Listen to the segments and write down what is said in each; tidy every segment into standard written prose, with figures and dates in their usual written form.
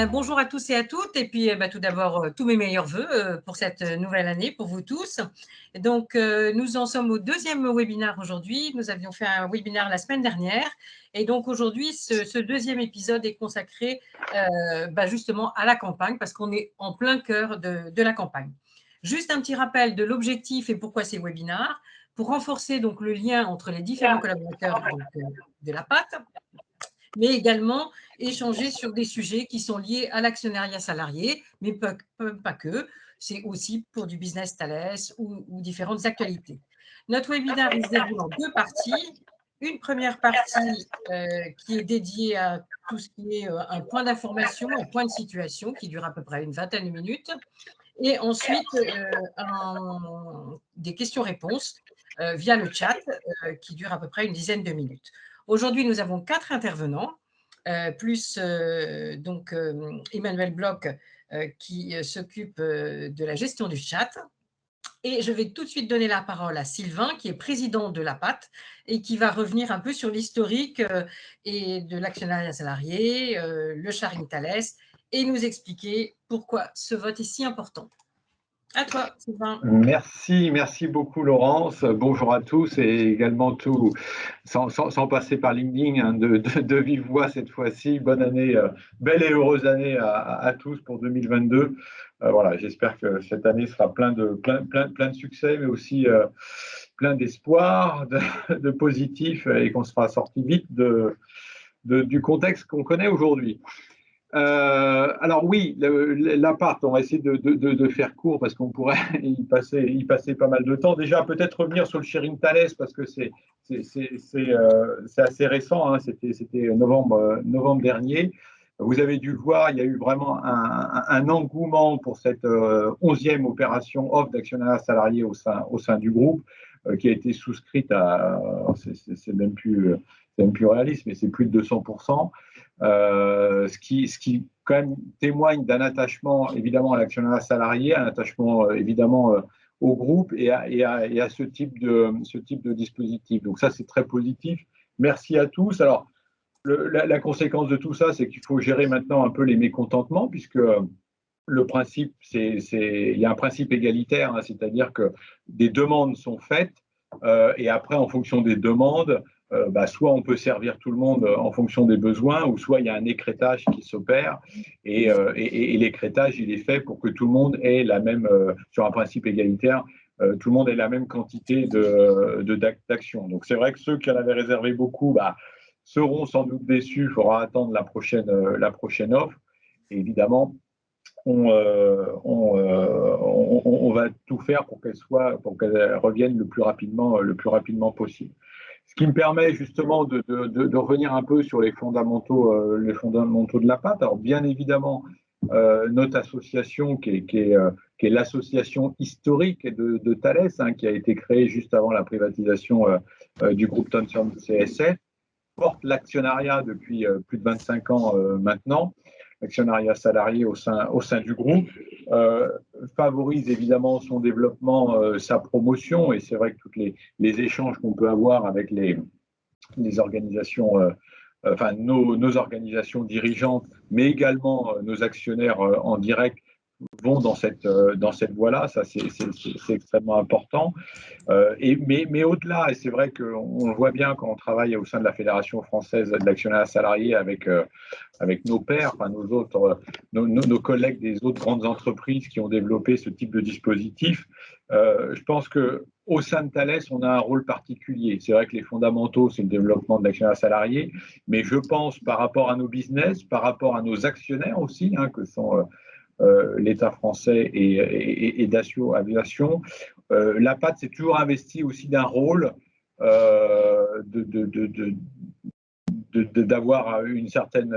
Bonjour à tous et à toutes et puis tout d'abord tous mes meilleurs vœux pour cette nouvelle année pour vous tous. Donc nous en sommes au deuxième webinaire aujourd'hui. Nous avions fait un webinaire la semaine dernière et donc aujourd'hui ce deuxième épisode est consacré justement à la campagne parce qu'on est en plein cœur de la campagne. Juste un petit rappel de l'objectif et pourquoi ces webinaires, pour renforcer donc le lien entre les différents collaborateurs de la PAT, mais également échanger sur des sujets qui sont liés à l'actionnariat salarié, mais pas que. C'est aussi pour du business Thales ou différentes actualités. Notre webinaire se déroule en deux parties. Une première partie qui est dédiée à tout ce qui est un point d'information, un point de situation qui dure à peu près une vingtaine de minutes. Et ensuite, des questions-réponses via le chat qui dure à peu près une dizaine de minutes. Aujourd'hui, nous avons 4 intervenants, plus Emmanuel Bloch qui s'occupe de la gestion du chat. Et je vais tout de suite donner la parole à Sylvain, qui est président de la PAT et qui va revenir un peu sur l'historique et de l'actionnariat salarié, le sharing Thales, et nous expliquer pourquoi ce vote est si important. À toi, Sylvain. Merci beaucoup Laurence. Bonjour à tous et également tout, sans passer par LinkedIn, de vive voix cette fois-ci. Bonne année, belle et heureuse année à tous pour 2022. Voilà, j'espère que cette année sera plein de succès, mais aussi plein d'espoir, de positif et qu'on sera sorti vite du contexte qu'on connaît aujourd'hui. Alors oui, l'appart, on va essayer de faire court parce qu'on pourrait y passer pas mal de temps. Déjà, peut-être revenir sur le sharing Thales parce que c'est assez récent, hein. C'était novembre dernier. Vous avez dû le voir, il y a eu vraiment un engouement pour cette 11e opération offre d'actionnariat salarié au sein du groupe qui a été souscrite à, c'est même plus réaliste, mais c'est plus de 200%. Ce qui quand même témoigne d'un attachement évidemment à l'actionnariat salarié, un attachement évidemment au groupe et à ce type de dispositif. Donc ça, c'est très positif. Merci à tous. Alors, la conséquence de tout ça, c'est qu'il faut gérer maintenant un peu les mécontentements, puisque le principe, il y a un principe égalitaire, hein, c'est-à-dire que des demandes sont faites et après, en fonction des demandes, soit on peut servir tout le monde en fonction des besoins, ou soit il y a un écrétage qui s'opère et l'écrétage, il est fait pour que tout le monde ait la même, sur un principe égalitaire, tout le monde ait la même quantité d'actions. Donc c'est vrai que ceux qui en avaient réservé beaucoup seront sans doute déçus, il faudra attendre la prochaine offre. Et évidemment, on va tout faire pour qu'elle revienne le plus rapidement possible. Ce qui me permet justement de revenir un peu sur les fondamentaux de la PAT. Alors bien évidemment, notre association qui est l'association historique de Thales, hein, qui a été créée juste avant la privatisation du groupe Thomson CSF, porte l'actionnariat depuis plus de 25 ans maintenant. L'actionnariat salarié au sein du groupe, favorise évidemment son développement, sa promotion, et c'est vrai que tous les échanges qu'on peut avoir avec les organisations, nos organisations dirigeantes, mais également nos actionnaires en direct, vont dans cette voie-là. Ça, c'est extrêmement important. Mais au-delà, et c'est vrai qu'on le voit bien quand on travaille au sein de la Fédération française de l'actionnariat salarié avec nos pairs, enfin nos collègues des autres grandes entreprises qui ont développé ce type de dispositif. Je pense qu'au sein de Thales, on a un rôle particulier. C'est vrai que les fondamentaux, c'est le développement de l'actionnariat salarié, mais je pense par rapport à nos business, par rapport à nos actionnaires aussi, hein, que sont l'État français et Dassault Aviation, la PAT s'est toujours investie aussi d'un rôle d'avoir une certaine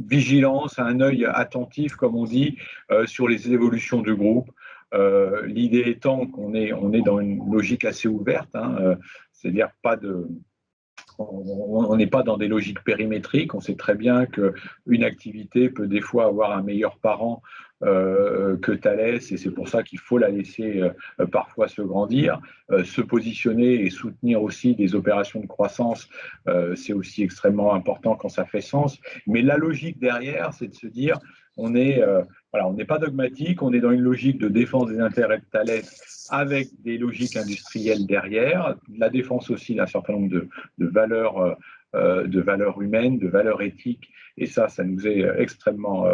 vigilance, un œil attentif, comme on dit, sur les évolutions du groupe. L'idée étant qu'on est dans une logique assez ouverte, hein, c'est-à-dire on n'est pas dans des logiques périmétriques. On sait très bien qu'une activité peut des fois avoir un meilleur parent que Thales, et c'est pour ça qu'il faut la laisser parfois se grandir. Se positionner et soutenir aussi des opérations de croissance, c'est aussi extrêmement important quand ça fait sens. Mais la logique derrière, c'est de se dire voilà, on n'est pas dogmatique, on est dans une logique de défense des intérêts de Thales avec des logiques industrielles derrière, la défense aussi d'un certain nombre de valeurs humaines, de valeurs éthiques, et ça nous est extrêmement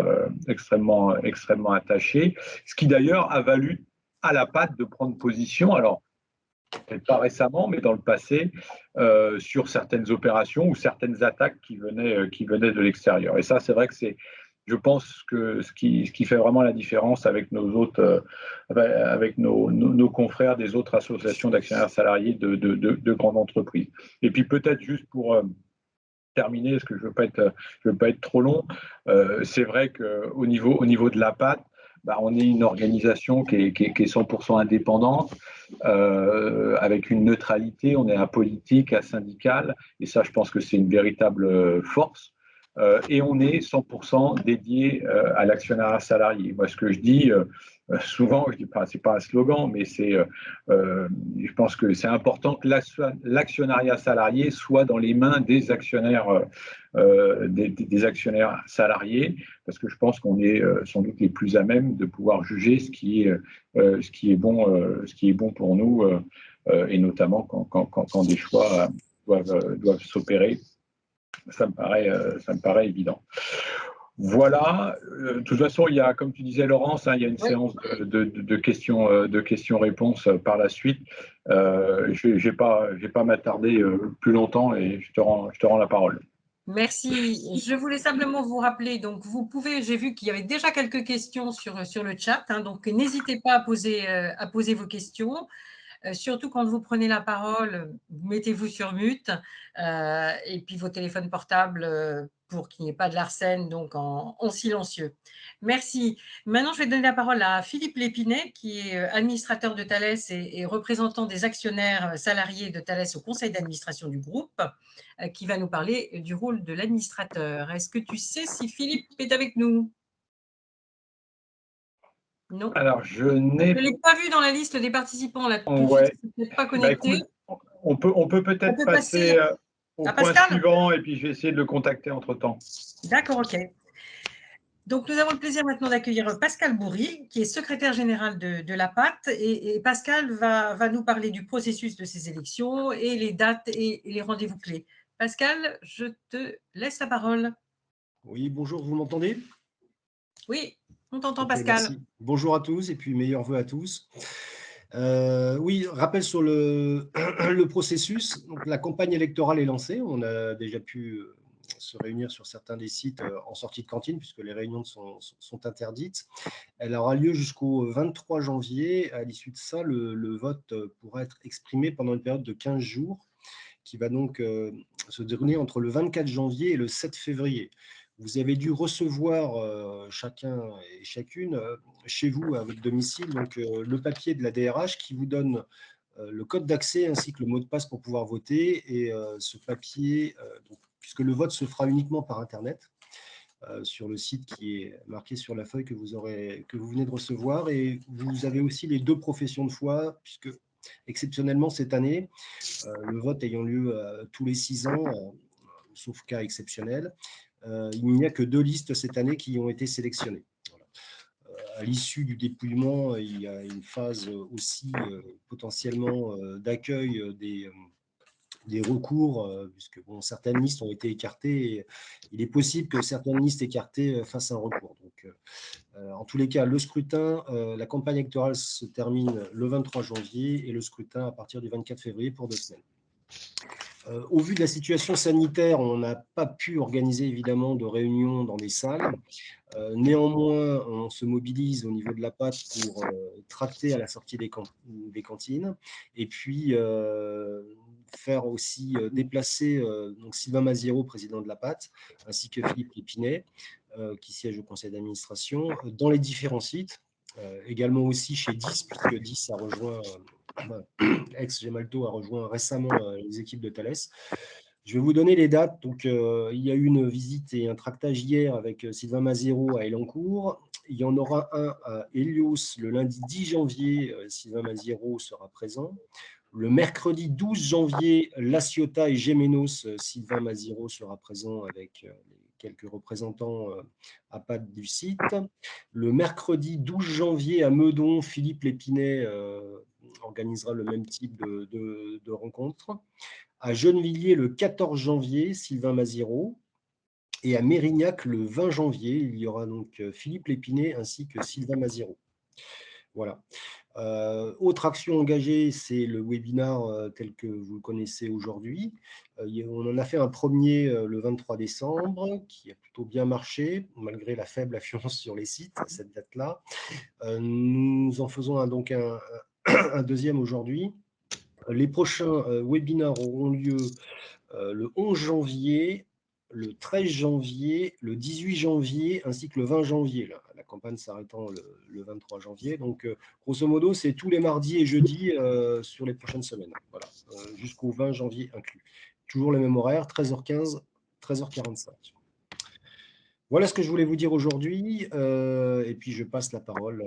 attaché. Ce qui d'ailleurs a valu à la patte de prendre position, alors peut-être pas récemment, mais dans le passé, sur certaines opérations ou certaines attaques qui venaient de l'extérieur. Et ça, c'est vrai que c'est, je pense que ce qui fait vraiment la différence avec avec nos confrères des autres associations d'actionnaires salariés de grandes entreprises. Et puis peut-être juste pour terminer, parce que je veux pas être trop long, c'est vrai qu'au niveau de la patte, on est une organisation qui est 100% indépendante, avec une neutralité, on est apolitique, asyndicale, et ça, je pense que c'est une véritable force. Et on est 100% dédié à l'actionnariat salarié. Moi, ce que je dis souvent, je dis pas, c'est pas un slogan, mais je pense que c'est important que l'actionnariat salarié soit dans les mains des actionnaires, des actionnaires salariés, parce que je pense qu'on est sans doute les plus à même de pouvoir juger ce qui est bon pour nous, et notamment quand des choix doivent s'opérer. Ça me paraît évident. Voilà. De toute façon, il y a, comme tu disais, Laurence, il y a une séance de questions-réponses par la suite. Je ne vais pas m'attarder plus longtemps et je te rends la parole. Merci. Je voulais simplement vous rappeler, donc vous pouvez, j'ai vu qu'il y avait déjà quelques questions sur le chat, donc n'hésitez pas à poser vos questions. Surtout quand vous prenez la parole, mettez-vous sur mute, et puis vos téléphones portables pour qu'il n'y ait pas de larcène, donc en silencieux. Merci. Maintenant, je vais donner la parole à Philippe Lépinet, qui est administrateur de Thales et représentant des actionnaires salariés de Thales au conseil d'administration du groupe, qui va nous parler du rôle de l'administrateur. Est-ce que tu sais si Philippe est avec nous? Non. Alors, je ne n'ai l'ai pas vu dans la liste des participants là tout de suite, ouais. je ne suis pas connecté. Écoute, on peut peut-être passer au à point Pascal suivant et puis je vais essayer de le contacter entre-temps. D'accord, ok. Donc, nous avons le plaisir maintenant d'accueillir Pascal Bourri, qui est secrétaire général de la PAT. Et Pascal va nous parler du processus de ces élections et les dates et les rendez-vous clés. Pascal, je te laisse la parole. Oui, bonjour, vous m'entendez? Oui, on t'entend, Okay, Pascal. merci. Bonjour à tous et puis meilleurs vœux à tous. Oui, rappel sur le processus. Donc, la campagne électorale est lancée. On a déjà pu se réunir sur certains des sites en sortie de cantine, puisque les réunions sont interdites. Elle aura lieu jusqu'au 23 janvier. À l'issue de ça, le vote pourra être exprimé pendant une période de 15 jours, qui va donc se dérouler entre le 24 janvier et le 7 février. Vous avez dû recevoir chacun et chacune chez vous, à votre domicile, donc le papier de la DRH qui vous donne le code d'accès ainsi que le mot de passe pour pouvoir voter. Et ce papier, puisque le vote se fera uniquement par Internet, sur le site qui est marqué sur la feuille que vous venez de recevoir. Et vous avez aussi les 2 professions de foi, puisque exceptionnellement cette année, le vote ayant lieu tous les 6 ans, sauf cas exceptionnel, il n'y a que 2 listes cette année qui ont été sélectionnées. Voilà. À l'issue du dépouillement, il y a une phase aussi potentiellement d'accueil des recours, puisque certaines listes ont été écartées. Et il est possible que certaines listes écartées fassent un recours. Donc, en tous les cas, le scrutin, la campagne électorale se termine le 23 janvier et le scrutin à partir du 24 février pour 2 semaines. Au vu de la situation sanitaire, on n'a pas pu organiser évidemment de réunions dans des salles. Néanmoins, on se mobilise au niveau de la PAT pour tracter à la sortie des cantines et puis faire aussi déplacer donc Sylvain Maziero, président de la PAT, ainsi que Philippe Lépinet, qui siège au conseil d'administration, dans les différents sites. Également aussi chez 10, puisque 10 a rejoint, ex-Gemalto a rejoint récemment les équipes de Thales. Je vais vous donner les dates. Donc, il y a eu une visite et un tractage hier avec Sylvain Maziero à Elancourt. Il y en aura un à Hélios le lundi 10 janvier. Sylvain Maziero sera présent. Le mercredi 12 janvier, La Ciotat et Gémenos, Sylvain Maziero sera présent avec les quelques représentants à PAT du site. Le mercredi 12 janvier à Meudon, Philippe Lépinet organisera le même type de rencontre. À Gennevilliers, le 14 janvier, Sylvain Maziro. Et à Mérignac, le 20 janvier, il y aura donc Philippe Lépinet ainsi que Sylvain Maziro. Voilà. Autre action engagée, c'est le webinar tel que vous le connaissez aujourd'hui. On en a fait un premier le 23 décembre qui a plutôt bien marché, malgré la faible affluence sur les sites à cette date-là. Nous en faisons donc un deuxième aujourd'hui. Les prochains webinars auront lieu le 11 janvier, le 13 janvier, le 18 janvier, ainsi que le 20 janvier. La campagne s'arrêtant le 23 janvier. Donc, grosso modo, c'est tous les mardis et jeudis sur les prochaines semaines. Voilà, jusqu'au 20 janvier inclus. Toujours le même horaire, 13h15, 13h45. Voilà ce que je voulais vous dire aujourd'hui. Et puis, je passe la parole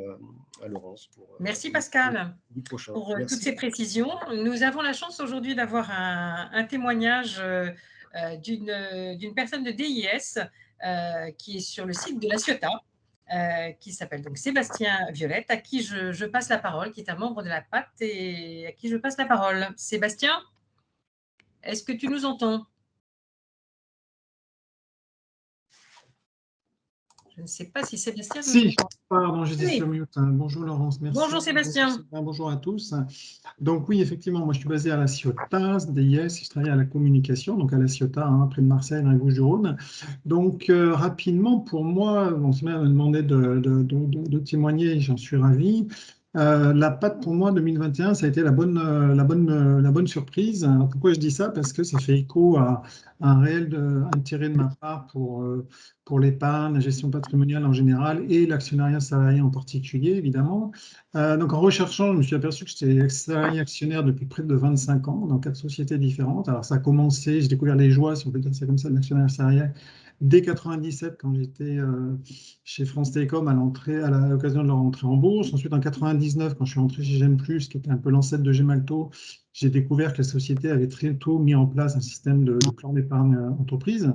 à Laurence. Merci Pascal pour toutes ces précisions. Nous avons la chance aujourd'hui d'avoir un témoignage d'une personne de DIS qui est sur le site de la Ciotat, qui s'appelle donc Sébastien Violette, à qui je passe la parole, qui est un membre de la PAT et à qui je passe la parole. Sébastien, est-ce que tu nous entends ? Je ne sais pas si Sébastien... Si, pardon, j'étais sur mute. Bonjour Laurence, merci. Bonjour Sébastien. Bonjour à tous. Donc oui, effectivement, moi je suis basé à la Ciotat, DIS, je travaille à la communication, donc à la Ciotat, près de Marseille, dans les Bouches-du-Rhône. Donc rapidement, pour moi, on se m'a demandé de témoigner, j'en suis ravi. La PAT pour moi 2021, ça a été la bonne surprise. Alors, pourquoi je dis ça? Parce que ça fait écho à un réel intérêt de ma part pour l'épargne, la gestion patrimoniale en général et l'actionnariat salarié en particulier, évidemment. Donc en recherchant, je me suis aperçu que j'étais salarié actionnaire depuis près de 25 ans dans 4 sociétés différentes. Alors ça a commencé, j'ai découvert les joies, si on peut dire c'est comme ça, de l'actionnariat salarié dès 97 quand j'étais chez France Télécom à l'occasion de leur entrée en bourse. Ensuite en 99 quand je suis rentré chez GEM+, qui était un peu l'ancêtre de Gemalto, j'ai découvert que la société avait très tôt mis en place un système de plan d'épargne entreprise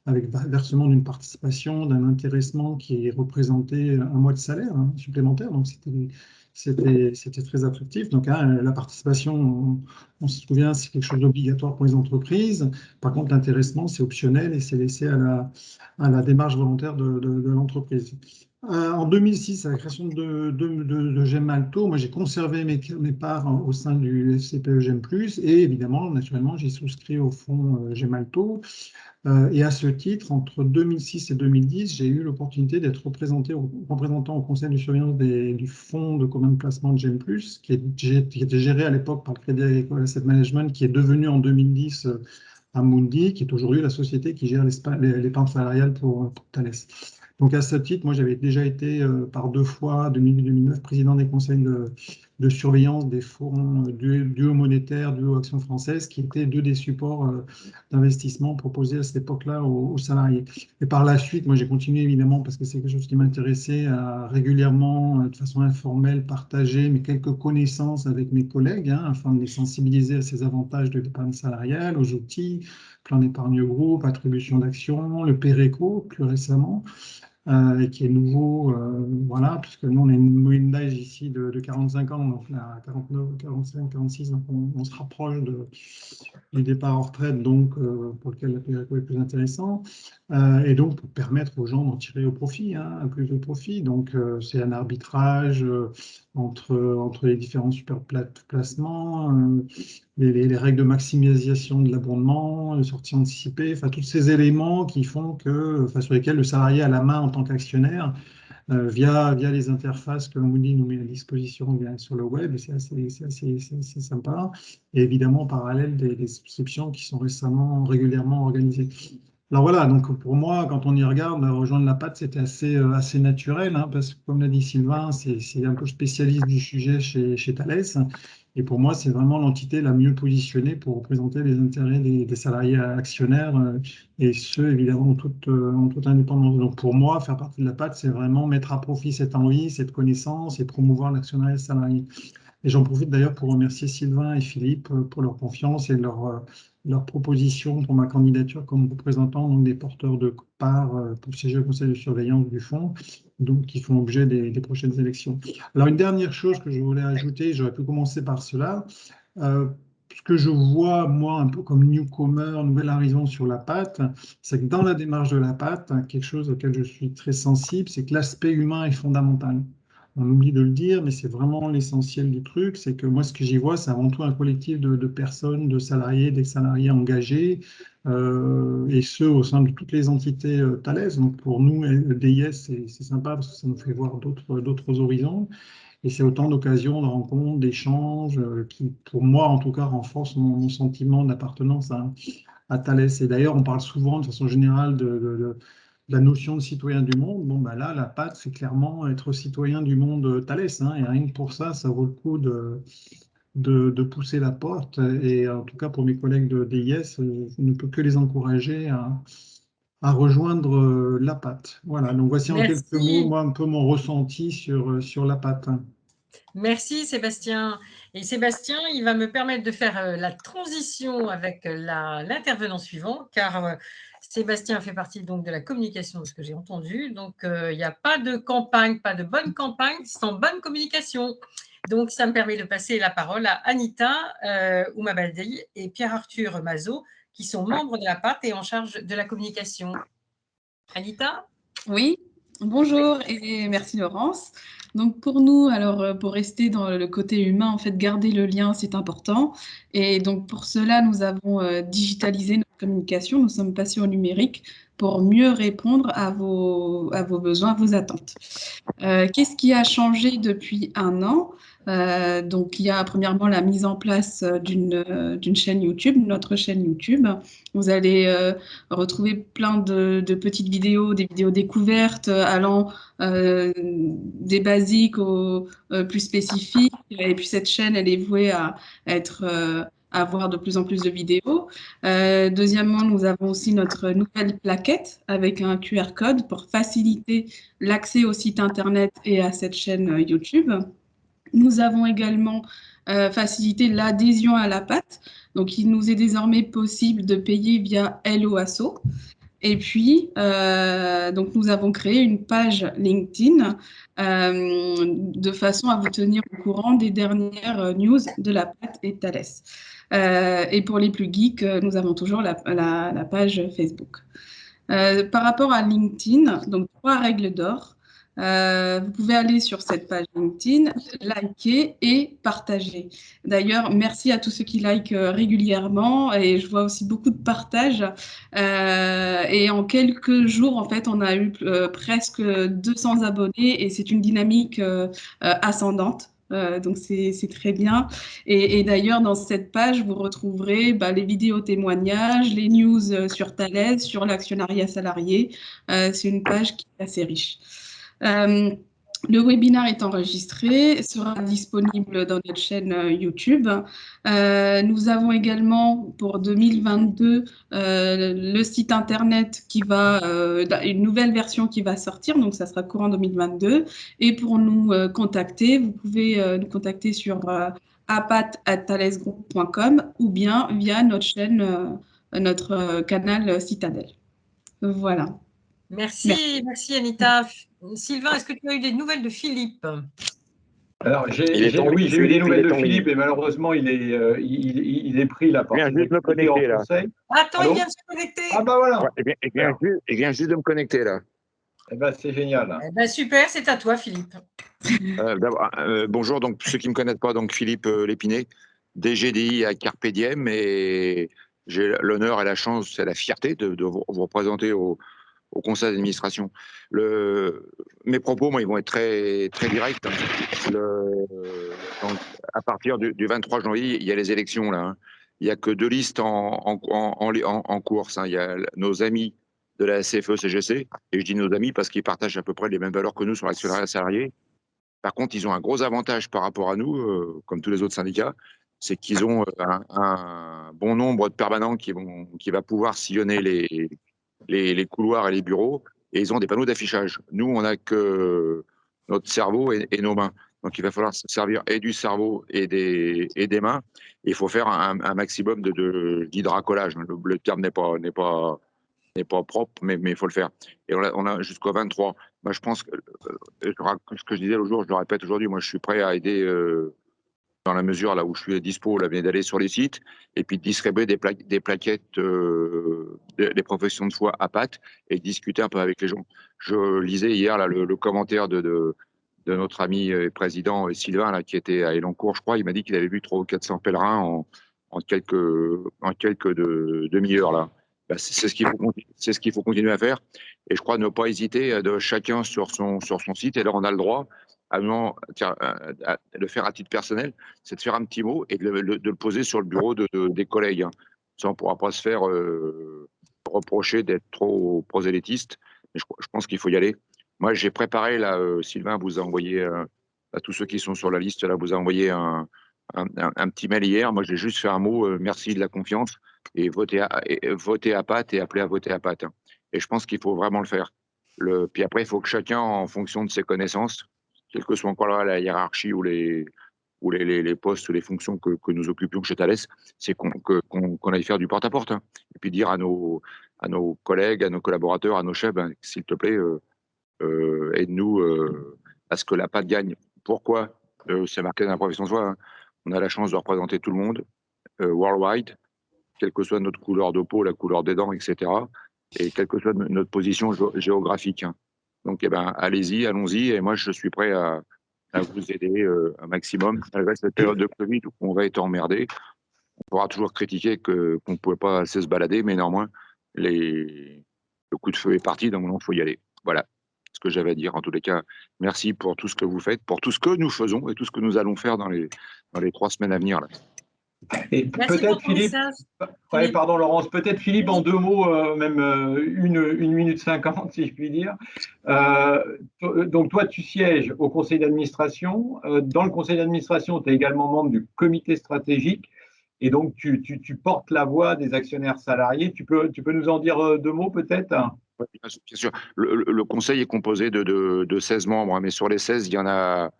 avec versement d'une participation, d'un intéressement qui représentait un mois de salaire supplémentaire. Donc c'était très attractif. Donc la participation, on se souvient, c'est quelque chose d'obligatoire pour les entreprises. Par contre, l'intéressement, c'est optionnel et c'est laissé à la démarche volontaire de l'entreprise. En 2006, à la création de Gemalto, moi j'ai conservé mes parts au sein du FCPE GEM+, et évidemment, naturellement, j'ai souscrit au fonds Gemalto. Et à ce titre, entre 2006 et 2010, j'ai eu l'opportunité d'être représentant au conseil de surveillance du fonds de commun de placement de GEM+, qui était géré à l'époque par le Crédit Agricole Asset Management, qui est devenu en 2010 Amundi, qui est aujourd'hui la société qui gère l'épargne salariale pour Thales. Donc à ce titre, moi j'avais déjà été par 2 fois, 2008-2009, président des conseils de surveillance des fonds duo monétaire, duo action française, qui étaient 2 des supports d'investissement proposés à cette époque-là aux salariés. Et par la suite, moi j'ai continué évidemment parce que c'est quelque chose qui m'intéressait à régulièrement, de façon informelle, partager mes quelques connaissances avec mes collègues, afin de les sensibiliser à ces avantages de l'épargne salariale, aux outils, plan d'épargne groupe, attribution d'actions, le PERECO plus récemment. Et qui est nouveau, voilà, puisque nous, on a une moyenne d'âge ici de 45 ans, donc là, 49, 45, 46, donc on se rapproche du départ en retraite, donc pour lequel la PERECO est plus intéressant, et donc pour permettre aux gens d'en tirer au profit, un plus de profit. Donc c'est un arbitrage entre les différents super placements, les règles de maximisation de l'abondement, les sorties anticipées, enfin tous ces éléments qui font que, sur lesquels le salarié a la main en tant qu'actionnaire via les interfaces que Amundi nous met à disposition sur le web, et c'est assez sympa. Et évidemment, en parallèle, des souscriptions qui sont régulièrement organisées. Alors voilà, donc pour moi, quand on y regarde, rejoindre la PAT, c'était assez naturel, parce que comme l'a dit Sylvain, c'est un peu spécialiste du sujet chez Thales. Et pour moi, c'est vraiment l'entité la mieux positionnée pour représenter les intérêts des salariés actionnaires, et ceux, évidemment, en toute indépendance. Donc pour moi, faire partie de la PAT, c'est vraiment mettre à profit cette envie, cette connaissance et promouvoir l'actionnariat salarié. Et j'en profite d'ailleurs pour remercier Sylvain et Philippe pour leur confiance et leur leur proposition pour ma candidature comme représentant donc, des porteurs de parts pour siéger au conseil de surveillance du fonds, donc qui font objet des prochaines élections. Alors, une dernière chose que je voulais ajouter, j'aurais pu commencer par cela. Ce que je vois, moi, un peu comme newcomer, nouvel arrivant sur la pâte, c'est que dans la démarche de la pâte, quelque chose auquel je suis très sensible, c'est que l'aspect humain est fondamental. On oublie de le dire, mais c'est vraiment l'essentiel du truc. C'est que moi, ce que j'y vois, c'est avant tout un collectif de personnes, de salariés, d'ex-salariés engagés, et ce, au sein de toutes les entités Thales. Donc, pour nous, DIS, c'est sympa parce que ça nous fait voir d'autres horizons. Et c'est autant d'occasions, de rencontres, d'échanges qui, pour moi, en tout cas, renforcent mon sentiment d'appartenance à Thales. Et d'ailleurs, on parle souvent, de façon générale, de la notion de citoyen du monde. Bon, ben là, la patte, c'est clairement être citoyen du monde Thales. Hein, et rien que pour ça, ça vaut le coup de pousser la porte. Et en tout cas, pour mes collègues de DIS, je ne peux que les encourager à rejoindre la patte. Voilà, donc voici en quelques mots, Merci. moi, un peu mon ressenti sur la patte. Merci Sébastien. Et Sébastien, il va me permettre de faire la transition avec l'intervenant suivant, car Sébastien fait partie donc de la communication, de ce que j'ai entendu. Donc, il n'y a pas de campagne, pas de bonne campagne sans bonne communication. Donc, ça me permet de passer la parole à Anita Oumabaldi et Pierre-Arthur Mazot, qui sont membres de la PAT et en charge de la communication. Anita ? Oui, bonjour et merci Laurence. Donc pour nous, alors pour rester dans le côté humain, en fait, garder le lien, c'est important. Et donc pour cela, nous avons digitalisé notre communication. Nous sommes passés au numérique pour mieux répondre à vos besoins, à vos attentes. Qu'est-ce qui a changé depuis un an? Donc, il y a premièrement la mise en place d'une chaîne YouTube, notre chaîne YouTube. Vous allez retrouver plein de petites vidéos, des vidéos découvertes allant des basiques aux plus spécifiques. Et puis, cette chaîne, elle est vouée à être à avoir de plus en plus de vidéos. Deuxièmement, nous avons aussi notre nouvelle plaquette avec un QR code pour faciliter l'accès au site internet et à cette chaîne YouTube. Nous avons également facilité l'adhésion à la PAT. Donc, il nous est désormais possible de payer via Hello Asso. Et puis, donc nous avons créé une page LinkedIn de façon à vous tenir au courant des dernières news de la PAT et Thales. Et pour les plus geeks, nous avons toujours la page Facebook. Par rapport à LinkedIn, donc 3 règles d'or. Vous pouvez aller sur cette page LinkedIn, liker et partager. D'ailleurs, merci à tous ceux qui likent régulièrement et je vois aussi beaucoup de partages. Et en quelques jours, en fait, on a eu presque 200 abonnés et c'est une dynamique ascendante. Donc c'est très bien. Et d'ailleurs, dans cette page, vous retrouverez les vidéos témoignages, les news sur Thales, sur l'actionnariat salarié. C'est une page qui est assez riche. Le webinaire est enregistré, sera disponible dans notre chaîne YouTube. Nous avons également pour 2022 le site internet qui va, une nouvelle version qui va sortir, donc ça sera courant 2022. Et pour nous contacter, vous pouvez nous contacter sur apat@thalesgroup.com ou bien via notre chaîne, notre canal Citadel. Voilà. Merci Anita. Sylvain, est-ce que tu as eu des nouvelles de Philippe? Alors, j'ai eu des nouvelles de Philippe et malheureusement, il est pris là par Il vient juste de me connecter là. Attends, il vient de se connecter. Ah bah voilà. Ouais, il vient juste de me connecter là. Eh ben, c'est génial. Eh ben, super, c'est à toi Philippe. Bonjour, donc ceux qui ne me connaissent pas, donc Philippe Lépiné, DGDI à Carpe Diem, et j'ai l'honneur et la chance et la fierté de vous représenter au conseil d'administration. Mes propos, moi, ils vont être très, très directs. Donc, à partir du 23 janvier, il y a les élections là. Hein. Il n'y a que 2 listes en course. Hein. Il y a nos amis de la CFE-CGC, et je dis nos amis parce qu'ils partagent à peu près les mêmes valeurs que nous sur l'actionnariat salarié. Par contre, ils ont un gros avantage par rapport à nous, comme tous les autres syndicats, c'est qu'ils ont un bon nombre de permanents qui va pouvoir sillonner les couloirs et les bureaux, et ils ont des panneaux d'affichage. Nous, on n'a que notre cerveau et nos mains. Donc, il va falloir se servir et du cerveau et des mains. Et il faut faire un maximum d'hydracolage. Le terme n'est pas propre, mais il faut le faire. Et on a jusqu'au 23. Moi, je pense que ce que je disais l'autre jour, je le répète aujourd'hui, moi, je suis prêt à aider dans la mesure là où je suis dispo, là, d'aller sur les sites et puis de distribuer des plaquettes des professions de foi à Pâques et discuter un peu avec les gens. Je lisais hier là, le commentaire de notre ami président Sylvain là, qui était à Elancourt, je crois. Il m'a dit qu'il avait vu 300 ou 400 pèlerins en quelques demi-heures là. Ben, c'est ce qu'il faut continuer à faire. Et je crois ne pas hésiter de chacun sur son site. Et là, on a le droit à le faire à titre personnel, c'est de faire un petit mot et de le poser sur le bureau des collègues. Hein. Ça, on ne pourra pas se faire reprocher d'être trop prosélytiste. Mais je pense qu'il faut y aller. Moi, j'ai préparé, là, Sylvain vous a envoyé, à tous ceux qui sont sur la liste, là, vous a envoyé un petit mail hier. Moi, j'ai juste fait un mot, merci de la confiance, et voter à Pâques et appeler à voter à Pâques. Hein. Et je pense qu'il faut vraiment le faire. Puis après, il faut que chacun, en fonction de ses connaissances, quelle que soit encore là la hiérarchie ou les postes ou les fonctions que nous occupions chez Thales, c'est qu'on aille faire du porte-à-porte. Hein. Et puis dire à nos collègues, à nos collaborateurs, à nos chefs, ben, s'il te plaît, aide-nous à ce que la PAT gagne. Pourquoi c'est marqué dans la profession de foi. Hein. On a la chance de représenter tout le monde, worldwide, quelle que soit notre couleur de peau, la couleur des dents, etc. Et quelle que soit notre position géographique. Hein. Donc, eh ben, allez-y, allons-y. Et moi, je suis prêt à vous aider un maximum. Malgré cette période de Covid où on va être emmerdé, on pourra toujours critiquer qu'on ne pouvait pas assez se balader, mais néanmoins, le coup de feu est parti, donc il faut y aller. Voilà ce que j'avais à dire. En tous les cas, merci pour tout ce que vous faites, pour tout ce que nous faisons et tout ce que nous allons faire dans les 3 semaines à venir. Là. Et peut-être Philippe, pardon Laurence, peut-être Philippe en 2 mots, même 1 minute 50 si je puis dire. Donc toi tu sièges au conseil d'administration. Dans le conseil d'administration, tu es également membre du comité stratégique et donc tu portes la voix des actionnaires salariés. Tu peux nous en dire 2 mots peut-être? Oui, bien sûr. Le conseil est composé de 16 membres, mais sur les 16, il y en a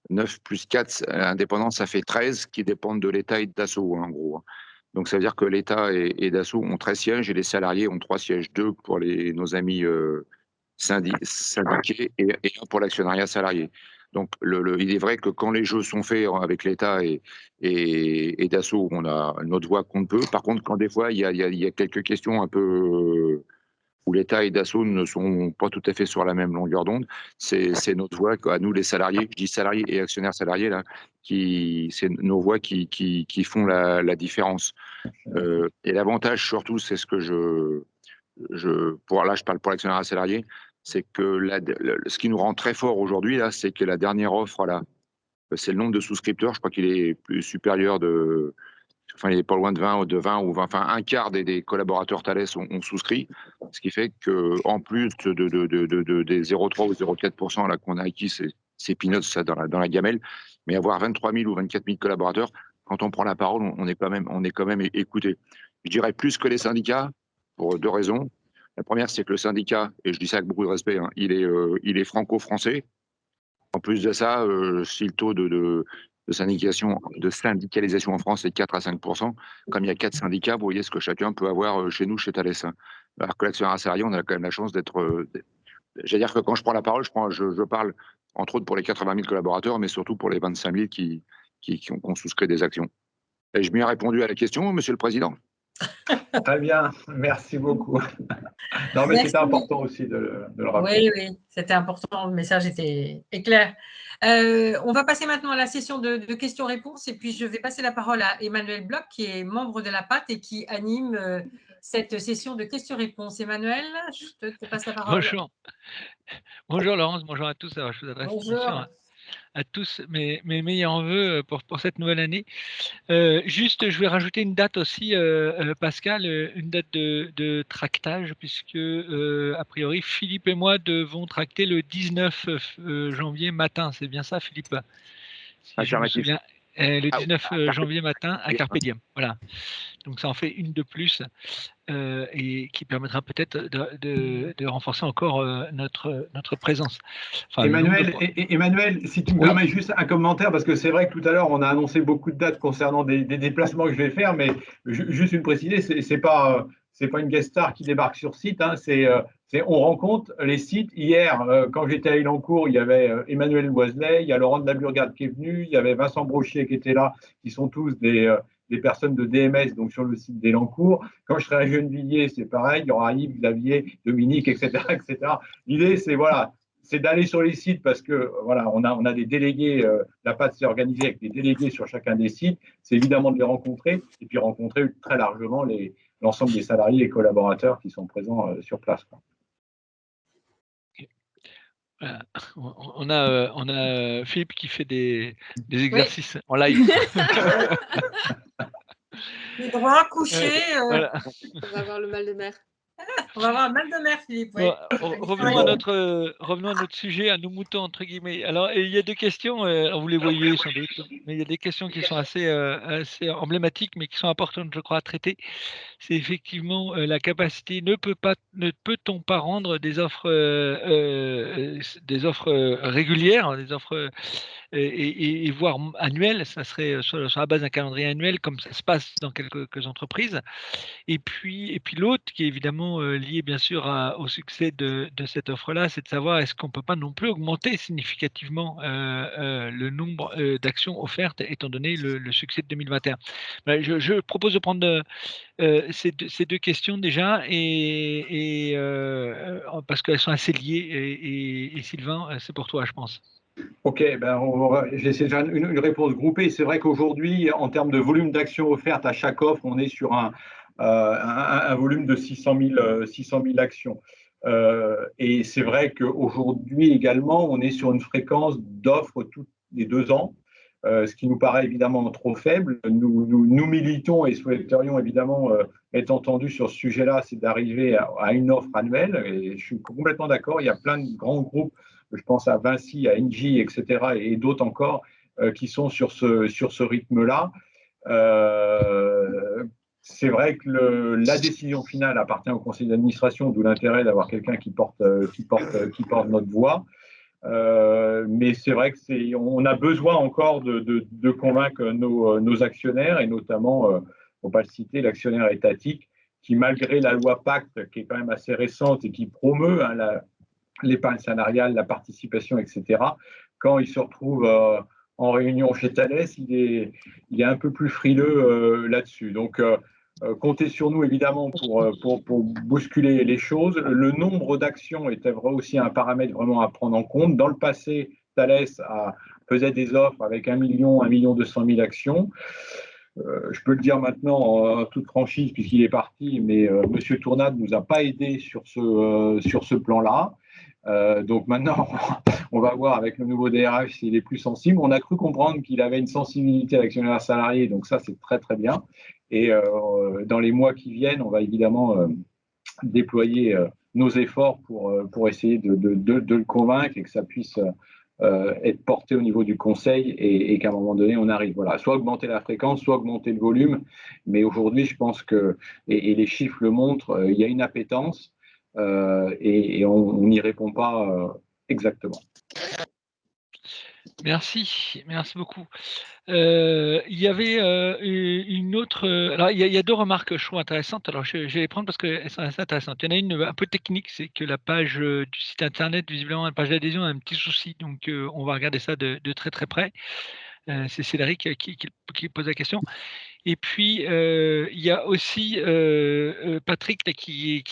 9 plus 4 indépendants, ça fait 13 qui dépendent de l'État et d'Assaut, en gros. Donc, ça veut dire que l'État et d'Assaut ont 13 sièges et les salariés ont 3 sièges, 2 pour nos amis syndiqués et 1 pour l'actionnariat salarié. Donc, il est vrai que quand les jeux sont faits avec l'État et d'Assaut, on a notre voix qu'on peut. Par contre, quand des fois, il y a quelques questions un peu où l'État et Dassault ne sont pas tout à fait sur la même longueur d'onde, c'est notre voix, à nous les salariés, je dis salariés et actionnaires salariés, là, c'est nos voix qui font la différence. Et l'avantage surtout, c'est ce que je parle pour l'actionnaire salarié, c'est que ce qui nous rend très fort aujourd'hui, là, c'est que la dernière offre, là, c'est le nombre de souscripteurs, je crois qu'il est plus supérieur il n'est pas loin de 20 ou 20, enfin un quart des collaborateurs Thales ont souscrit, ce qui fait qu'en plus des 0,3 ou 0,4% là qu'on a acquis, c'est peanuts ça, dans la gamelle, mais avoir 23 000 ou 24 000 collaborateurs, quand on prend la parole, on est quand même écouté. Je dirais plus que les syndicats, pour 2 raisons. La première, c'est que le syndicat, et je dis ça avec beaucoup de respect, hein, il est franco-français. En plus de ça, si le taux de syndicalisation en France est 4 à 5%, comme il y a 4 syndicats, vous voyez ce que chacun peut avoir chez nous, chez Thales. Alors que l'actionnaire salarié, on a quand même la chance d'être. J'allais dire que quand je prends la parole, je parle entre autres pour les 80 000 collaborateurs, mais surtout pour les 25 000 qui ont souscrit des actions. Ai-je bien répondu à la question, Monsieur le Président? Très bien, merci beaucoup. Non, mais c'était important aussi de le rappeler. Oui, c'était important, le message était clair. On va passer maintenant à la session de questions-réponses et puis je vais passer la parole à Emmanuel Bloch qui est membre de la PAT et qui anime cette session de questions-réponses. Emmanuel, je te passe la parole. Bonjour Laurence, bonjour à tous. Alors, je vous adresse bien sûr à tous mes meilleurs vœux pour cette nouvelle année. Juste, je vais rajouter une date aussi, Pascal, une date de tractage, puisque a priori, Philippe et moi devons tracter le 19 janvier matin. C'est bien ça, Philippe? Si je me souviens le 19 janvier matin à Carpe Diem. Voilà. Donc ça en fait une de plus et qui permettra peut-être de renforcer encore notre présence. Enfin, Emmanuel, si tu me permets juste un commentaire, parce que c'est vrai que tout à l'heure, on a annoncé beaucoup de dates concernant des déplacements que je vais faire, mais juste une préciser, c'est pas une guest star qui débarque sur site, hein, on rencontre les sites. Hier, quand j'étais à Elancourt, il y avait Emmanuel Loiselet, il y a Laurent de la Burgade qui est venu, il y avait Vincent Brochier qui était là, qui sont tous des personnes de DMS, donc sur le site d'Elancourt. Quand je serai à Gennevilliers, c'est pareil, il y aura Yves, Xavier, Dominique, etc., etc. L'idée, c'est d'aller sur les sites parce que voilà, on a des délégués, la PAT s'est organisée avec des délégués sur chacun des sites. C'est évidemment de les rencontrer et puis rencontrer très largement l'ensemble des salariés et collaborateurs qui sont présents sur place, quoi. Voilà. On a Philippe qui fait des exercices en live. Les droits couchés. Voilà. On va avoir le mal de mer. On va avoir un mal de mer, Philippe. Bon, revenons à notre sujet, à nos moutons, entre guillemets. Alors, il y a deux questions, vous les voyez sans doute, mais il y a des questions qui sont assez emblématiques, mais qui sont importantes, je crois, à traiter. C'est effectivement la capacité, ne peut-on pas rendre des offres régulières, des offres et voire annuelles, ça serait sur la base d'un calendrier annuel, comme ça se passe dans quelques entreprises. Et puis l'autre, qui est évidemment lié bien sûr au succès de cette offre-là, c'est de savoir est-ce qu'on ne peut pas non plus augmenter significativement le nombre d'actions offertes, étant donné le succès de 2021. Ben, je propose de prendre ces deux questions déjà, et parce qu'elles sont assez liées, et Sylvain, c'est pour toi, je pense. Ok, ben j'essaie de faire une réponse groupée. C'est vrai qu'aujourd'hui, en termes de volume d'actions offertes à chaque offre, on est sur un volume de 600 000 actions. Et c'est vrai qu'aujourd'hui également, on est sur une fréquence d'offres tous les 2 ans, ce qui nous paraît évidemment trop faible. Nous militons et souhaiterions évidemment être entendus sur ce sujet-là, c'est d'arriver à une offre annuelle. Et je suis complètement d'accord, il y a plein de grands groupes, je pense à Vinci, à Engie, etc., et d'autres encore, qui sont sur ce rythme-là. C'est vrai que la décision finale appartient au conseil d'administration, d'où l'intérêt d'avoir quelqu'un qui porte notre voix. Mais c'est vrai qu'on a besoin encore de convaincre nos actionnaires, et notamment, il ne faut pas le citer, l'actionnaire étatique, qui, malgré la loi Pacte, qui est quand même assez récente et qui promeut l'épargne salariale, la participation, etc., quand il se retrouve en réunion chez Thales, il est un peu plus frileux là-dessus. Donc, comptez sur nous, évidemment, pour bousculer les choses. Le nombre d'actions était aussi un paramètre vraiment à prendre en compte. Dans le passé, Thales faisait des offres avec 1 200 000 actions. Je peux le dire maintenant en toute franchise, puisqu'il est parti, mais M. Tournade ne nous a pas aidés sur ce plan-là. Donc maintenant, on va voir avec le nouveau DRH s'il est plus sensible. On a cru comprendre qu'il avait une sensibilité à l'actionnaire salarié, donc ça, c'est très, très bien. Et dans les mois qui viennent, on va évidemment déployer nos efforts pour essayer de le convaincre et que ça puisse être porté au niveau du conseil, et qu'à un moment donné, on arrive. Voilà, soit augmenter la fréquence, soit augmenter le volume. Mais aujourd'hui, je pense que, et les chiffres le montrent, il y a une appétence. Et on n'y répond pas exactement. Merci beaucoup. Il y avait une autre. Alors, il y a deux remarques que je trouve intéressantes. Alors, je vais les prendre parce qu'elles sont assez intéressantes. Il y en a une un peu technique, c'est que la page du site internet, visiblement, la page d'adhésion a un petit souci. Donc, on va regarder ça de très très près. C'est Cédric qui pose la question. Et puis, il y a aussi Patrick là, qui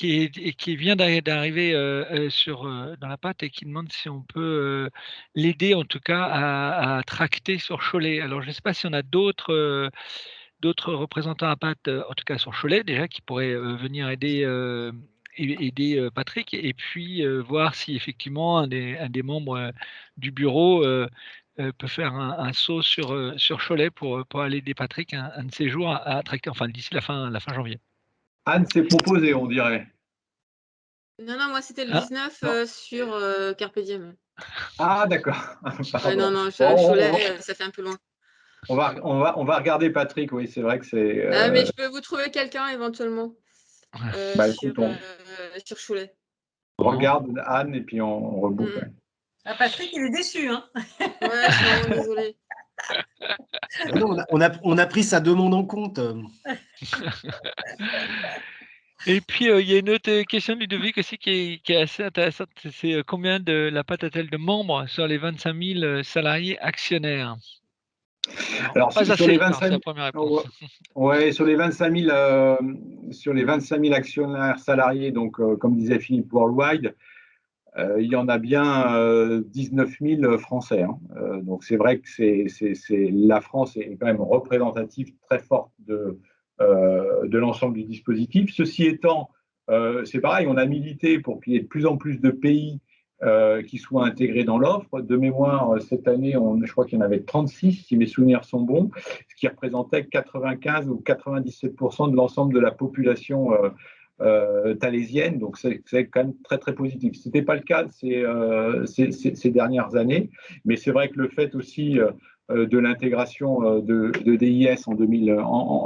vient d'arriver dans la PAT, et qui demande si on peut l'aider, en tout cas, à tracter sur Cholet. Alors, je ne sais pas si on a d'autres représentants à PAT, en tout cas sur Cholet, déjà, qui pourraient venir aider Patrick, et puis voir si effectivement un des membres du bureau peut faire un saut sur Cholet pour aller aider Patrick un de ces jours à tracter, enfin d'ici la fin janvier. Anne s'est proposée, on dirait. Non, moi c'était le 19 sur Carpe Diem. Ah, d'accord. Non, Cholet, ça fait un peu loin. On va regarder Patrick, oui, c'est vrai que c'est. Mais je peux vous trouver quelqu'un éventuellement sur Cholet. On regarde Anne et puis on reboucle. Ah, Patrick, il est déçu. Hein. Ouais, je suis vraiment désolée. Non, on a pris sa demande en compte. Et puis, il y a une autre question, Ludovic, aussi qui est assez intéressante. C'est combien de la pâte a-t-elle de membres sur les 25 000 salariés actionnaires? Alors, pas sur assez, les 25 c'est 000, la première réponse. Ouais, sur les 25 000 actionnaires salariés, donc comme disait Philippe Worldwide, il y en a bien 19 000 Français. Hein. Donc c'est vrai que la France est quand même représentative très forte de l'ensemble du dispositif. Ceci étant, c'est pareil, on a milité pour qu'il y ait de plus en plus de pays qui soient intégrés dans l'offre. De mémoire, cette année, je crois qu'il y en avait 36, si mes souvenirs sont bons, ce qui représentait 95 ou 97% de l'ensemble de la population thalésienne, donc c'est quand même très très positif. Ce n'était pas le cas ces dernières années, mais c'est vrai que le fait aussi de l'intégration de DIS en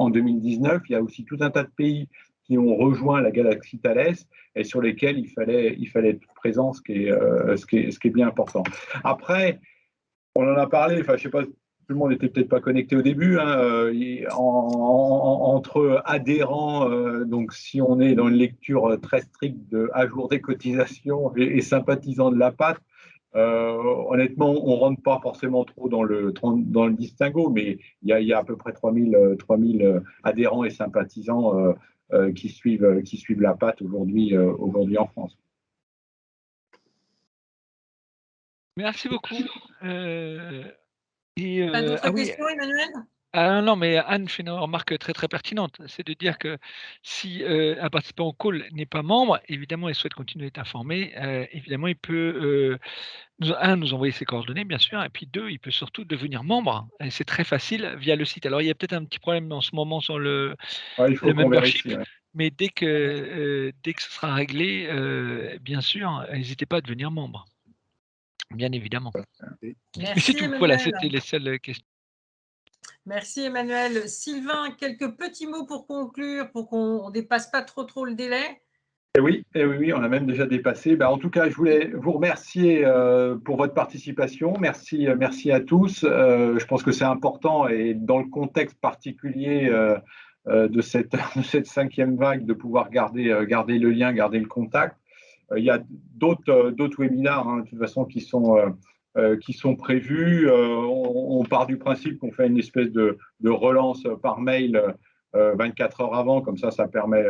2019, il y a aussi tout un tas de pays qui ont rejoint la galaxie Thales et sur lesquels il fallait être présent, ce qui est bien important. Après, on en a parlé, enfin je sais pas, tout le monde n'était peut-être pas connecté au début, hein, entre adhérents, donc si on est dans une lecture très stricte de à jour des cotisations et sympathisants de la pâte, honnêtement, on ne rentre pas forcément trop dans le distinguo, mais il y a à peu près 3000 adhérents et sympathisants qui suivent la pâte aujourd'hui en France. Merci beaucoup. Pas d'autres questions, Emmanuel? Non, mais Anne fait une remarque très très pertinente. C'est de dire que si un participant au call n'est pas membre, évidemment, il souhaite continuer à être informé. Évidemment, il peut nous envoyer ses coordonnées, bien sûr, et puis 2, il peut surtout devenir membre. Et c'est très facile via le site. Alors, il y a peut-être un petit problème en ce moment sur le membership, vérifie, ouais. mais dès que ce sera réglé, bien sûr, n'hésitez pas à devenir membre. Bien évidemment. Merci, mais c'est tout. Emmanuel. Voilà, c'était les seules questions. Merci, Emmanuel. Sylvain, quelques petits mots pour conclure, pour qu'on ne dépasse pas trop le délai. Oui, on a même déjà dépassé. En tout cas, je voulais vous remercier pour votre participation. Merci à tous. Je pense que c'est important et dans le contexte particulier de cette 5e vague, de pouvoir garder le lien, garder le contact. Il y a d'autres webinaires, hein, de toute façon, qui sont prévus. On part du principe qu'on fait une espèce de relance par mail 24 heures avant, comme ça permet.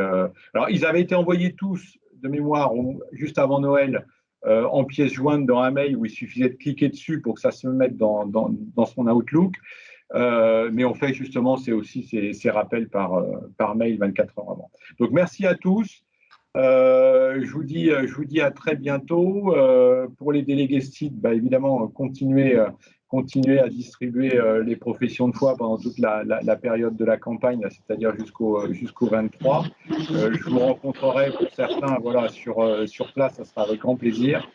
Alors, ils avaient été envoyés tous de mémoire juste avant Noël en pièces jointes dans un mail où il suffisait de cliquer dessus pour que ça se mette dans son Outlook. Mais on fait justement, c'est aussi ces rappels par mail 24 heures avant. Donc, merci à tous. Je vous dis à très bientôt. Pour les délégués sites, évidemment, continuez à distribuer les professions de foi pendant toute la période de la campagne, c'est-à-dire jusqu'au 23. Je vous rencontrerai pour certains sur place, ça sera avec grand plaisir.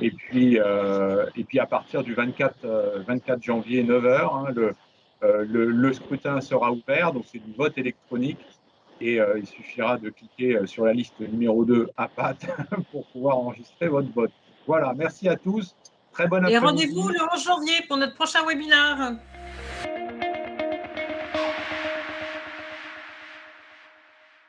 Et puis à partir du 24 janvier, 9h, hein, le scrutin sera ouvert, donc c'est du vote électronique. Et il suffira de cliquer sur la liste numéro 2 à Pâtes pour pouvoir enregistrer votre vote. Voilà, merci à tous. Très bonne après-midi. Et rendez-vous le 11 janvier pour notre prochain webinaire.